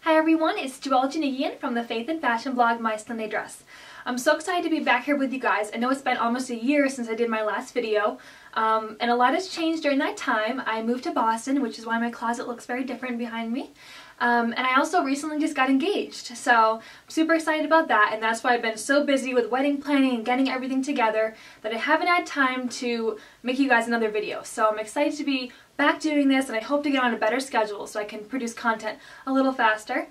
Hi everyone, it's Joelle from the faith and fashion blog My Sunday Dress. I'm so excited to be back here with you guys. I know it's been almost a year since I did my last video, and a lot has changed during that time. I moved to Boston, which is why my closet looks very different behind me. And I also recently just got engaged, so I'm super excited about that, and that's why I've been so busy with wedding planning and getting everything together that I haven't had time to make you guys another video. So I'm excited to be back doing this, and I hope to get on a better schedule so I can produce content a little faster.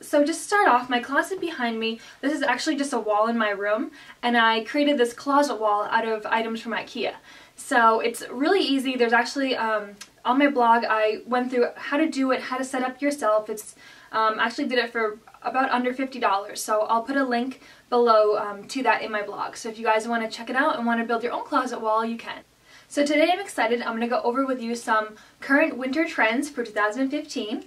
So just to start off, my closet behind me, this is actually just a wall in my room, and I created this closet wall out of items from IKEA. So it's really easy. There's actually, on my blog, I went through how to do it, how to set up yourself. It's actually did it for about under $50, so I'll put a link below to that in my blog. So if you guys want to check it out and want to build your own closet wall, you can. So today I'm excited. I'm going to go over with you some current winter trends for 2015.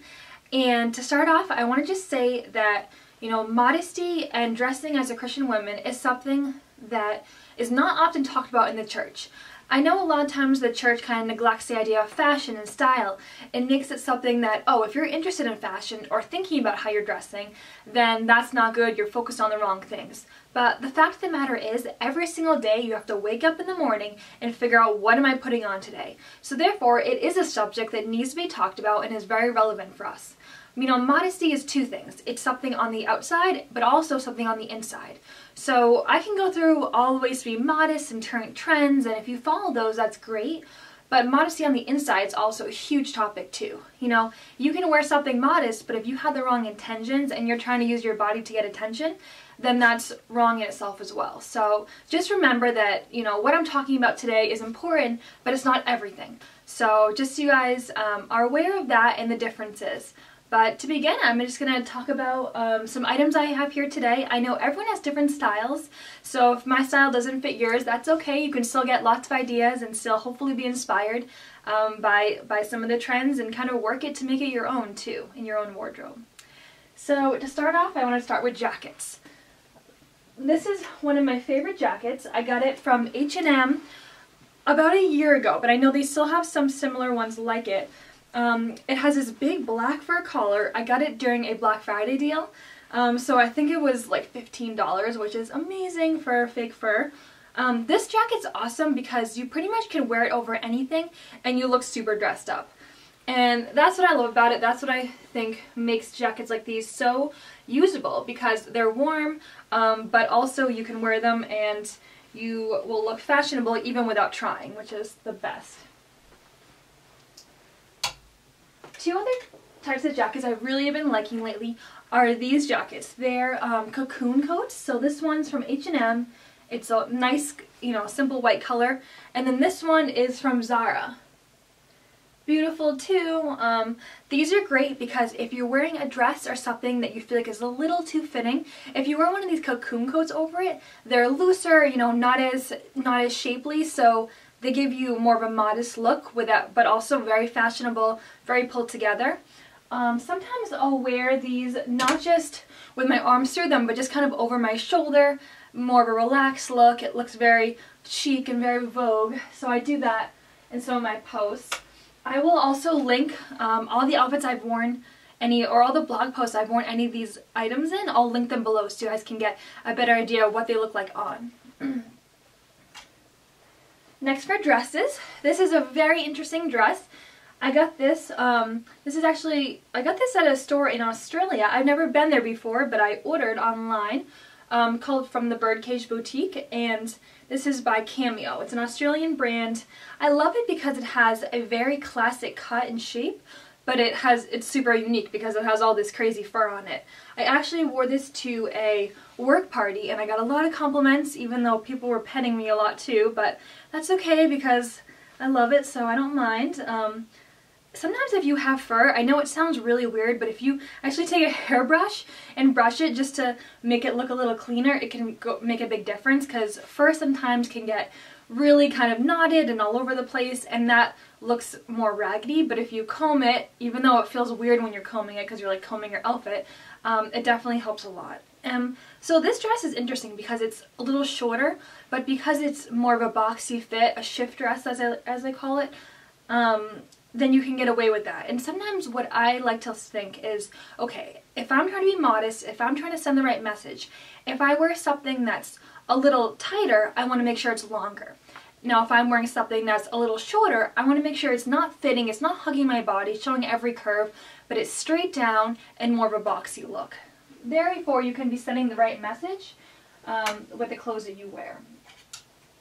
And to start off, I want to just say that, you know, modesty and dressing as a Christian woman is something that is not often talked about in the church. I know a lot of times the church kind of neglects the idea of fashion and style and makes it something that, oh, if you're interested in fashion or thinking about how you're dressing, then that's not good, you're focused on the wrong things. But the fact of the matter is, every single day you have to wake up in the morning and figure out, what am I putting on today? So therefore, it is a subject that needs to be talked about and is very relevant for us. You know, modesty is two things. It's something on the outside, but also something on the inside. So I can go through all the ways to be modest and current trends, and if you follow those, that's great. But modesty on the inside is also a huge topic too. You know, you can wear something modest, but if you have the wrong intentions and you're trying to use your body to get attention, then that's wrong in itself as well. So just remember that, you know, what I'm talking about today is important, but it's not everything. So just so you guys are aware of that and the differences. But to begin, I'm just going to talk about some items I have here today. I know everyone has different styles, so if my style doesn't fit yours, that's okay. You can still get lots of ideas and still hopefully be inspired by some of the trends and kind of work it to make it your own too, in your own wardrobe. So to start off, I want to start with jackets. This is one of my favorite jackets. I got it from H&M about a year ago, but I know they still have some similar ones like it. It has this big black fur collar. I got it during a Black Friday deal, so I think it was like $15, which is amazing for fake fur. This jacket's awesome because you pretty much can wear it over anything and you look super dressed up. And that's what I love about it. That's what I think makes jackets like these so usable, because they're warm, but also you can wear them and you will look fashionable even without trying, which is the best. Two other types of jackets I really have been liking lately are these jackets. They're Cocoon Coats. So this one's from H&M. It's a nice, you know, simple white color. And then this one is from Zara. Beautiful too. These are great because if you're wearing a dress or something that you feel like is a little too fitting, if you wear one of these Cocoon Coats over it, they're looser, you know, not as shapely, so they give you more of a modest look with that, but also very fashionable, very pulled together. Sometimes I'll wear these not just with my arms through them, but just kind of over my shoulder, more of a relaxed look. It looks very chic and very vogue, so I do that in some of my posts. I will also link all the outfits I've worn, or all the blog posts I've worn any of these items in. I'll link them below so you guys can get a better idea of what they look like on. Next for dresses, this is a very interesting dress. I got this, I got this at a store in Australia. I've never been there before, but I ordered online, called From the Birdcage Boutique, and this is by Cameo. It's an Australian brand. I love it because it has a very classic cut and shape, but it's super unique because it has all this crazy fur on it. I actually wore this to a work party and I got a lot of compliments, even though people were petting me a lot too, but that's okay because I love it, so I don't mind. Sometimes if you have fur, I know it sounds really weird, but if you actually take a hairbrush and brush it just to make it look a little cleaner, it can make a big difference, because fur sometimes can get really kind of knotted and all over the place, and that looks more raggedy. But if you comb it, even though it feels weird when you're combing it because you're like combing your outfit, it definitely helps a lot. So this dress is interesting because it's a little shorter, but because it's more of a boxy fit, a shift dress as I call it, then you can get away with that. And sometimes what I like to think is, okay, if I'm trying to be modest, if I'm trying to send the right message, if I wear something that's a little tighter, I want to make sure it's longer. Now, if I'm wearing something that's a little shorter, I want to make sure it's not fitting, it's not hugging my body, showing every curve, but it's straight down and more of a boxy look. Therefore, you can be sending the right message with the clothes that you wear.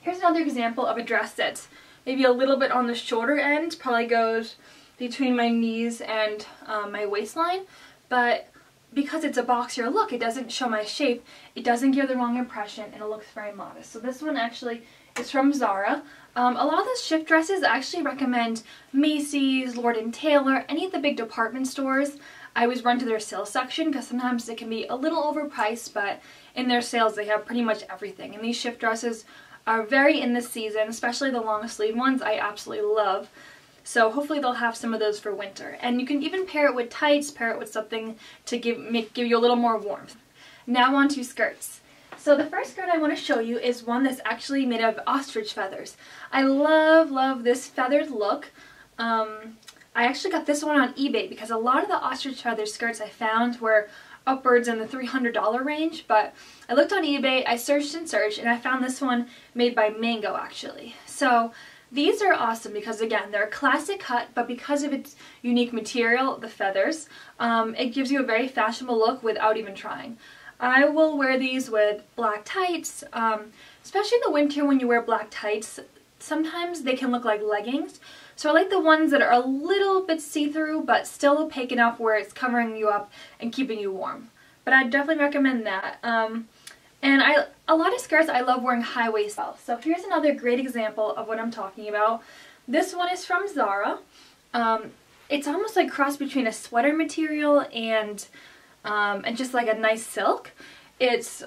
Here's another example of a dress that's maybe a little bit on the shorter end, probably goes between my knees and my waistline, but because it's a boxier look, it doesn't show my shape, it doesn't give the wrong impression, and it looks very modest. So this one actually is from Zara. A lot of those shift dresses I actually recommend Macy's, Lord & Taylor, any of the big department stores. I always run to their sales section because sometimes it can be a little overpriced, but in their sales they have pretty much everything. And these shift dresses are very in this season, especially the long sleeve ones I absolutely love. So hopefully they'll have some of those for winter. And you can even pair it with tights, pair it with something to give you a little more warmth. Now on to skirts. So the first skirt I want to show you is one that's actually made of ostrich feathers. I love this feathered look. I actually got this one on eBay because a lot of the ostrich feather skirts I found were upwards in the $300 range, but I looked on eBay, I searched and searched, and I found this one made by Mango actually. So these are awesome because again, they're a classic cut, but because of its unique material, the feathers, it gives you a very fashionable look without even trying. I will wear these with black tights, especially in the winter when you wear black tights. Sometimes they can look like leggings. So I like the ones that are a little bit see-through but still opaque enough where it's covering you up and keeping you warm. But I definitely recommend that. And a lot of skirts I love wearing high waist style. So here's another great example of what I'm talking about. This one is from Zara. It's almost like cross between a sweater material and just like a nice silk. It's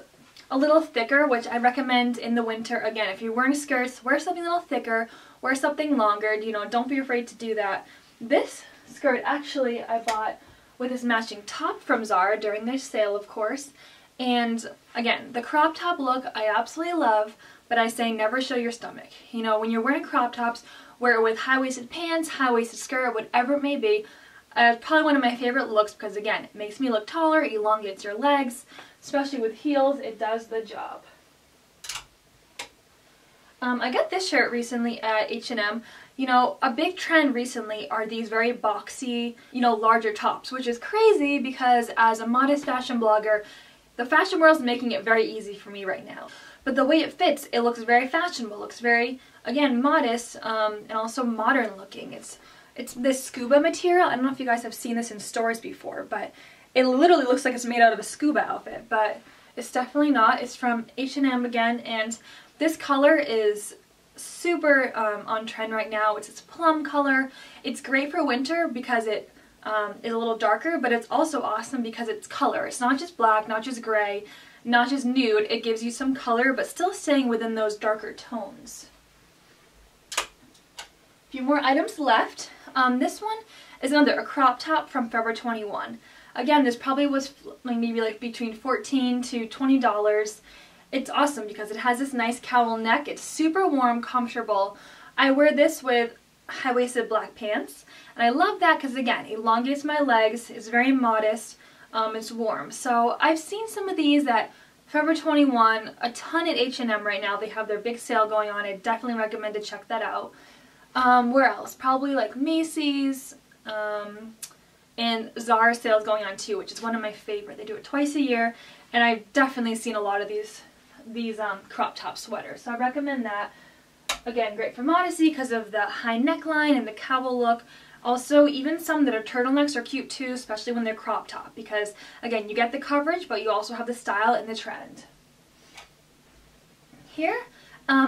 a little thicker, which I recommend in the winter. Again, if you're wearing skirts, wear something a little thicker, wear something longer, you know, don't be afraid to do that. This skirt actually I bought with this matching top from Zara during their sale, of course. And again, the crop top look I absolutely love, but I say never show your stomach. You know, when you're wearing crop tops, wear it with high-waisted pants, high-waisted skirt, whatever it may be. Probably one of my favorite looks because again, it makes me look taller, elongates your legs, especially with heels, it does the job. I got this shirt recently at H&M. You know, a big trend recently are these very boxy, you know, larger tops, which is crazy because as a modest fashion blogger, the fashion world is making it very easy for me right now. But the way it fits, it looks very fashionable, looks very, again, modest, and also modern looking. It's this scuba material. I don't know if you guys have seen this in stores before, but it literally looks like it's made out of a scuba outfit, but it's definitely not. It's from H&M again, and this color is super on trend right now. It's plum color. It's great for winter because it is a little darker, but it's also awesome because it's color. It's not just black, not just gray, not just nude. It gives you some color, but still staying within those darker tones. A few more items left. This one is a crop top from Forever 21. Again, this probably was maybe like between $14 to $20. It's awesome because it has this nice cowl neck. It's super warm, comfortable. I wear this with high-waisted black pants, and I love that because again, it elongates my legs. It's very modest. It's warm. So I've seen some of these at Forever 21, a ton at H&M right now. They have their big sale going on. I definitely recommend to check that out. Where else? Probably like Macy's, and Zara sales going on too, which is one of my favorite. They do it twice a year, and I've definitely seen a lot of these crop top sweaters. So I recommend that. Again, great for modesty because of the high neckline and the cowl look. Also, even some that are turtlenecks are cute too, especially when they're crop top because, again, you get the coverage, but you also have the style and the trend. Here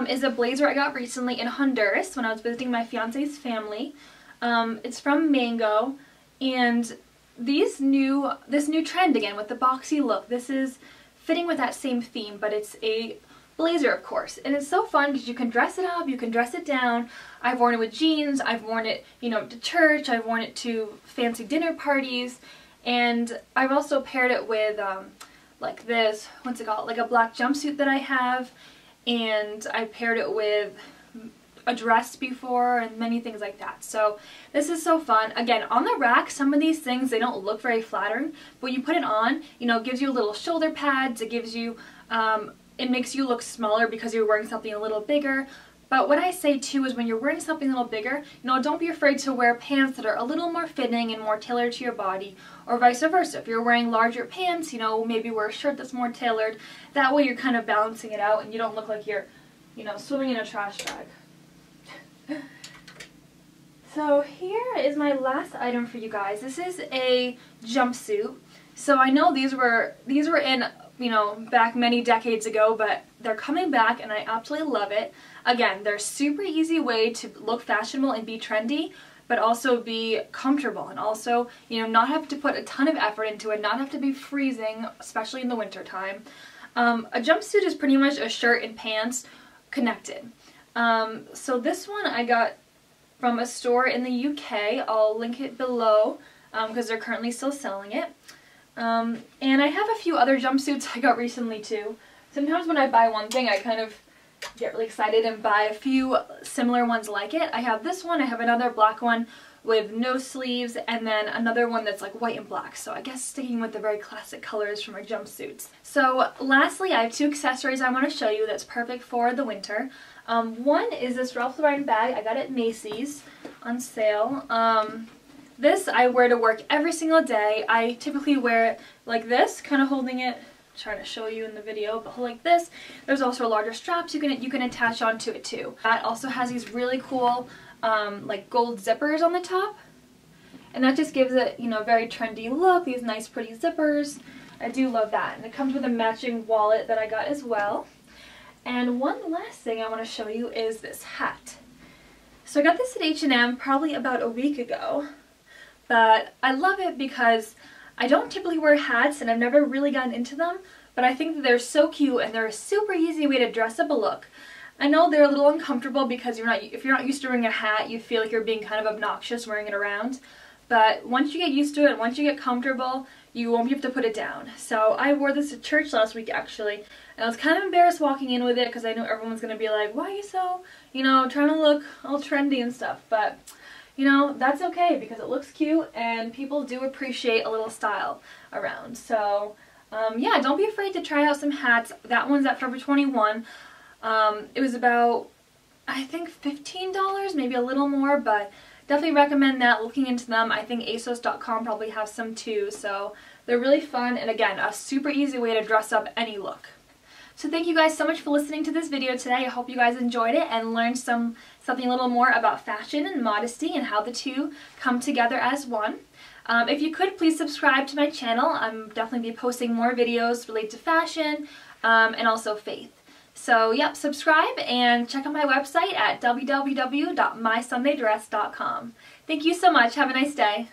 is a blazer I got recently in Honduras when I was visiting my fiance's family. It's from Mango, and this new trend again with the boxy look. This is fitting with that same theme, but it's a blazer, of course, and it's so fun because you can dress it up, you can dress it down. I've worn it with jeans, I've worn it, you know, to church, I've worn it to fancy dinner parties, and I've also paired it with like this, what's it called, like a black jumpsuit that I have, and I paired it with a dress before and many things like that. So this is so fun. Again, on the rack, some of these things, they don't look very flattering, but when you put it on, you know, it gives you little shoulder pads, it gives you, it makes you look smaller because you're wearing something a little bigger. But what I say too is when you're wearing something a little bigger, you know, don't be afraid to wear pants that are a little more fitting and more tailored to your body, or vice versa. If you're wearing larger pants, you know, maybe wear a shirt that's more tailored. That way you're kind of balancing it out and you don't look like you're, you know, swimming in a trash bag. So here is my last item for you guys. This is a jumpsuit. So I know these were in, you know, back many decades ago, but they're coming back and I absolutely love it. Again, they're a super easy way to look fashionable and be trendy, but also be comfortable and also, you know, not have to put a ton of effort into it, not have to be freezing, especially in the winter time. A jumpsuit is pretty much a shirt and pants connected. So this one I got from a store in the UK. I'll link it below because they're currently still selling it. And I have a few other jumpsuits I got recently too. Sometimes when I buy one thing, I kind of get really excited and buy a few similar ones like it. I have this one, I have another black one with no sleeves, and then another one that's like white and black. So I guess sticking with the very classic colors from our jumpsuits. So lastly, I have two accessories I want to show you that's perfect for the winter. One is this Ralph Lauren bag. I got it at Macy's on sale. This I wear to work every single day. I typically wear it like this, kind of holding it, trying to show you in the video, but like this. There's also larger straps you can attach onto it too. That also has these really cool like gold zippers on the top, and that just gives it, you know, a very trendy look. These nice pretty zippers. I do love that, and it comes with a matching wallet that I got as well. And one last thing I want to show you is this hat. So I got this at H&M probably about a week ago, but I love it because I don't typically wear hats and I've never really gotten into them, but I think that they're so cute and they're a super easy way to dress up a look. I know they're a little uncomfortable because if you're not used to wearing a hat, you feel like you're being kind of obnoxious wearing it around. But once you get used to it, once you get comfortable, you won't be able to put it down. So I wore this to church last week actually, and I was kind of embarrassed walking in with it because I knew everyone's going to be like, why are you so, you know, trying to look all trendy and stuff. But, you know, that's okay because it looks cute and people do appreciate a little style around. So, yeah, don't be afraid to try out some hats. That one's at Forever 21. It was about, I think, $15, maybe a little more, but definitely recommend that, looking into them. I think ASOS.com probably has some too, so they're really fun and again, a super easy way to dress up any look. So thank you guys so much for listening to this video today. I hope you guys enjoyed it and learned something a little more about fashion and modesty and how the two come together as one. If you could, please subscribe to my channel. I'm definitely be posting more videos related to fashion and also faith. So yep, subscribe and check out my website at www.mysundaydress.com. Thank you so much. Have a nice day.